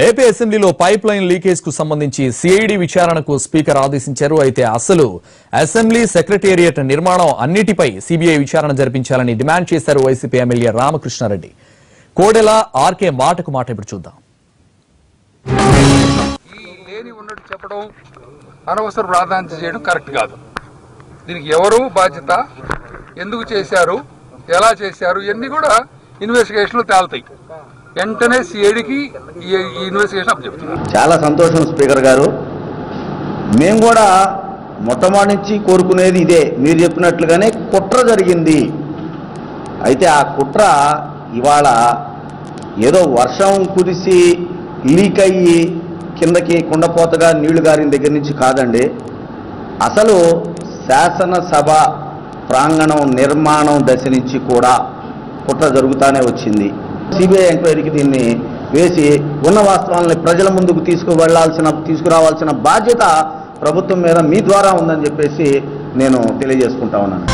AP అసెంబ్లీలో pipe line leakage కు సంబంధించి సిఐడి విచారణకు స్పీకర్ ఆదేశించారు. అయితే అసలు అసెంబ్లీ సెక్రటేరియట్ నిర్మాణం అన్నిటిపై సిబిఐ విచారణ జరిపించాలని డిమాండ్ చేశారు వైసీపీ ఎమ్మెల్యే రామకృష్ణారెడ్డి. కోడెల ఆర్కే మాటకు మాట ఇప్పుడు చూద్దాం. లేని ఉన్నట్టు చెప్పడం, అనవసర ప్రాధాన్యత చేయడం కరెక్ట్ కాదు. దీనికి ఎవరు బాధ్యత, ఎందుకు చేశారు, ఎలా చేశారు, ఇవన్నీ కూడా ఇన్వెస్టిగేషన్లో తేలుతాయి. వెంటనే సిఐడికి ఈ ఇన్వెస్టిగేషన్ అప్పచెప్తున్నారు. చాలా సంతోషం స్పీకర్ గారు. మేము కూడా మొట్టమొదటి నుంచి కోరుకునేది ఇదే, మీరు చెప్పినట్లుగానే కుట్ర జరిగింది. అయితే ఆ కుట్ర ఇవాళ ఏదో వర్షం కురిసి లీక్ అయ్యి కిందకి కుండపోతగా నీళ్లు గారిన దగ్గర నుంచి కాదండి. అసలు శాసనసభ ప్రాంగణం నిర్మాణం దశ నుంచి కూడా కుట్ర జరుగుతూనే వచ్చింది. సిబిఐ ఎంక్వైరీకి దీన్ని వేసి ఉన్న వాస్తవాలని ప్రజల ముందుకు తీసుకురావాల్సిన బాధ్యత ప్రభుత్వం మీద మీ ద్వారా ఉందని చెప్పేసి నేను తెలియజేసుకుంటా ఉన్నాను.